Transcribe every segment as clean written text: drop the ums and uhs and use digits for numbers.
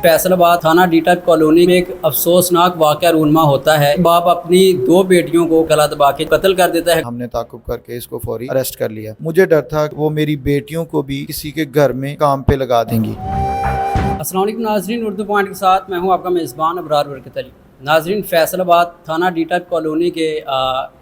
फैसल आबाद थाना D type colony में एक अफसोसनाक वाक़या रूनमा होता है। बाप अपनी दो बेटियों को गला दबा के कत्ल कर देता है। हमने ताक़ुब करके इसको फौरी अरेस्ट कर लिया। मुझे डर था कि वो मेरी बेटियों को भी किसी के घर में काम पे लगा देंगी। अस्सलाम वालेकुम नाज़रीन, उर्दू पॉइंट के साथ मैं हूं आपका मेज़बान अबरार बरकत अली। नाज़रीन, फैसल आबाद थाना डी टाइप कॉलोनी के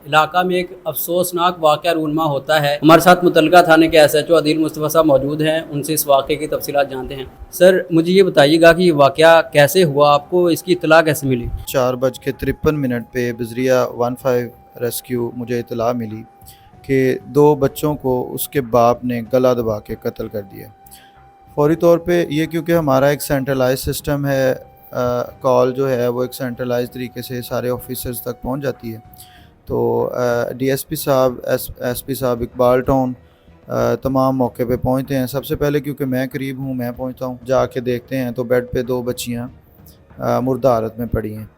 इलाका में एक अफसोसनाक वाक़या रूनमा होता है। हमारे साथ मुतल्लिका थाने के SHO आदिल मुस्तफ़ा साहब मौजूद हैं, उनसे इस वाक़े की तफसीलात जानते हैं। सर, मुझे ये बताइएगा कि ये वाक़या कैसे हुआ, आपको इसकी इत्तला कैसे मिली? 4:53 पे बजरिया 15 रेस्क्यू मुझे इत्तला मिली कि 2 बच्चों को उसके बाप ने गला दबा के कत्ल कर दिया। फौरी तौर पे ये क्योंकि हमारा एक सेंट्रलाइज सिस्टम है, कॉल जो है वो एक सेंट्रलाइज तरीके से सारे ऑफिसर्स तक पहुंच जाती है। तो DSP साहब, SP साहब, इकबाल टाउन तमाम मौके पे पहुंचते हैं। सबसे पहले क्योंकि मैं करीब हूँ, मैं पहुंचता हूँ, जाके देखते हैं तो बेड पे 2 बच्चियाँ मुर्दा हालत में पड़ी हैं।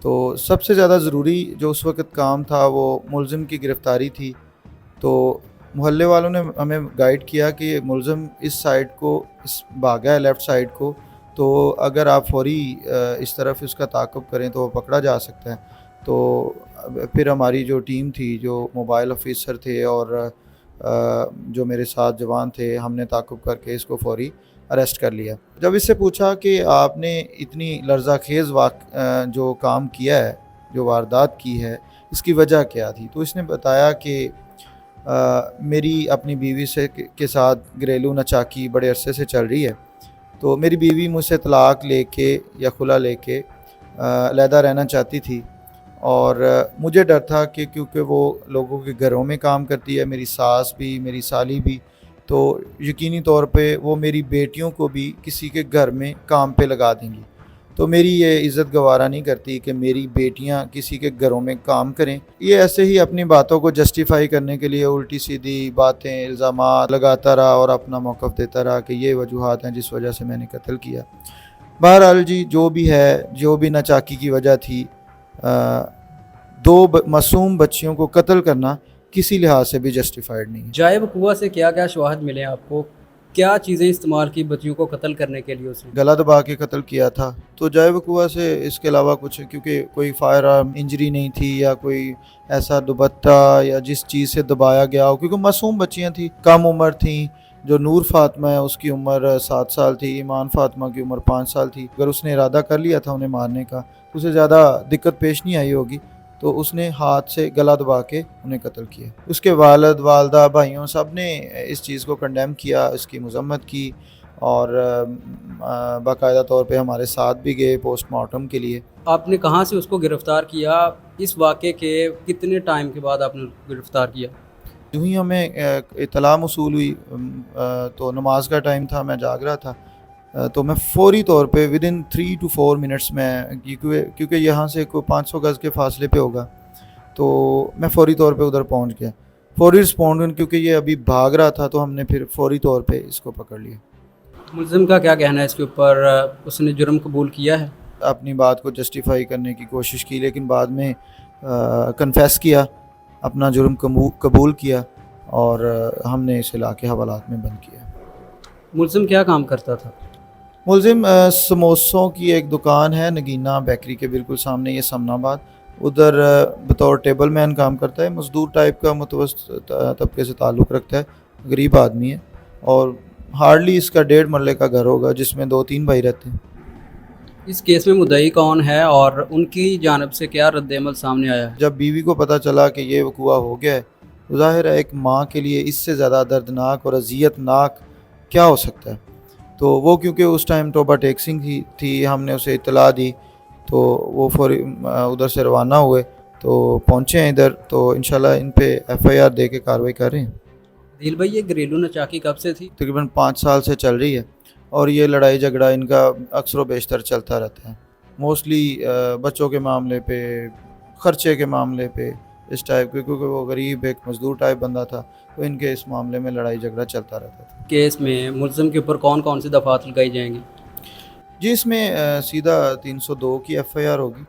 तो सबसे ज़्यादा ज़रूरी जो उस वक्त काम था वो मुलज़िम की गिरफ़्तारी थी। तो मोहल्ले वालों ने हमें गाइड किया कि मुलज़िम इस साइड को भागा है, लेफ़्ट साइड को, तो अगर आप फौरी इस तरफ इसका ताक़ुब करें तो वो पकड़ा जा सकता है। तो फिर हमारी जो टीम थी, जो मोबाइल ऑफिसर थे और जो मेरे साथ जवान थे, हमने ताक़ुब करके इसको फौरी अरेस्ट कर लिया। जब इससे पूछा कि आपने इतनी लर्ज़ाखेज़ जो काम किया है, जो वारदात की है, इसकी वजह क्या थी, तो इसने बताया कि मेरी अपनी बीवी के साथ घरेलू नचाकी बड़े अरसे से चल रही है। तो मेरी बीवी मुझसे तलाक़ लेके या खुला लेके अलहदा रहना चाहती थी और मुझे डर था कि क्योंकि वो लोगों के घरों में काम करती है, मेरी सास भी, मेरी साली भी, तो यकीनी तौर पे वो मेरी बेटियों को भी किसी के घर में काम पे लगा देंगी। तो मेरी ये इज़्ज़त गवारा नहीं करती कि मेरी बेटियां किसी के घरों में काम करें। ये ऐसे ही अपनी बातों को जस्टिफाई करने के लिए उल्टी सीधी बातें, इल्ज़ामात लगाता रहा और अपना मौक़िफ़ देता रहा कि ये वजूहात हैं जिस वजह से मैंने कत्ल किया। बहरहाल जी, जो भी है, जो भी नाचाकी की वजह थी, 2 मासूम बच्चियों को कत्ल करना किसी लिहाज से भी जस्टिफाइड नहीं है। जाए वक़ुआ से क्या क्या शवाहद मिले आपको? क्या चीज़ें इस्तेमाल की बच्चियों को कत्ल करने के लिए? उसने गला दबा के कत्ल किया था। तो जाए वक़ुआ से इसके अलावा कुछ, क्योंकि कोई फायर आर्म इंजरी नहीं थी या कोई ऐसा दुपट्टा या जिस चीज़ से दबाया गया हो, क्योंकि मासूम बच्चियाँ थी, कम उम्र थी। जो नूर फातिमा है उसकी उम्र 7 साल थी, ईमान फातिमा की उम्र 5 साल थी। अगर उसने इरादा कर लिया था उन्हें मारने का तो उसे ज़्यादा दिक्कत पेश नहीं आई होगी, तो उसने हाथ से गला दबा के उन्हें कत्ल किया। उसके वालिद, वालदा, भाइयों सब ने इस चीज़ को कंडेम किया, इसकी मज़म्मत की और बाकायदा तौर पे हमारे साथ भी गए पोस्टमार्टम के लिए। आपने कहाँ से उसको गिरफ़्तार किया? इस वाक़े के कितने टाइम के बाद आपने गिरफ़्तार किया? यूँ ही हमें इत्तला मौसूल हुई, तो नमाज का टाइम था, मैं जाग रहा था, तो मैं फ़ौरी तौर पे विदिन 3 to 4 मिनट्स में, क्योंकि यहाँ से कोई 500 गज़ के फासले पे होगा, तो मैं फ़ौरी तौर पे उधर पहुँच गया। फ़ौरी रिस्पॉन्ड, क्योंकि ये अभी भाग रहा था तो हमने फिर फ़ौरी तौर पे इसको पकड़ लिया। मुल्ज़िम का क्या कहना है इसके ऊपर? उसने जुर्म कबूल किया है? अपनी बात को जस्टिफाई करने की कोशिश की, लेकिन बाद में कन्फेस किया, अपना जुर्म कबूल किया और हमने इसे लाके हवालात में बंद किया। मुल्ज़िम क्या काम करता था? मुलज़िम समोसों की एक दुकान है नगीना बेकरी के बिल्कुल सामने, ये समनाबाद, उधर बतौर टेबल मैन काम करता है। मज़दूर टाइप का, मुतवस्सित तबके से ताल्लुक़ रखता है, गरीब आदमी है और हार्डली इसका 1.5 मरले का घर होगा जिसमें 2-3 भाई रहते हैं। इस केस में मुद्दई कौन है और उनकी जानिब से क्या रद्द-ए-अमल सामने आया है? जब बीवी को पता चला कि ये वक़ुआ हो गया है, तो ज़ाहिर है एक माँ के लिए इससे ज़्यादा दर्दनाक और अज़ियतनाक क्या हो सकता है। तो वो क्योंकि उस टाइम तोबा टेक्सिंग थी, हमने उसे इत्तला दी तो वो फौरी उधर से रवाना हुए, तो पहुँचे हैं इधर, तो इंशाल्लाह इन पे FIR दे के कार्रवाई कर रहे हैं। दिल भाई, ये घरेलू नचाकी कब से थी? तकरीबन 5 साल से चल रही है और ये लड़ाई झगड़ा इनका अक्सर व बेशतर चलता रहता है। मोस्टली बच्चों के मामले पे, ख़र्चे के मामले पे, इस टाइप के, क्योंकि वो गरीब एक मज़दूर टाइप बंदा था, तो इनके इस मामले में लड़ाई झगड़ा चलता रहता था। केस में मुल्ज़िम के ऊपर कौन कौन सी दफ़ात लगाई जाएंगी? जी, इसमें सीधा 302 की FIR होगी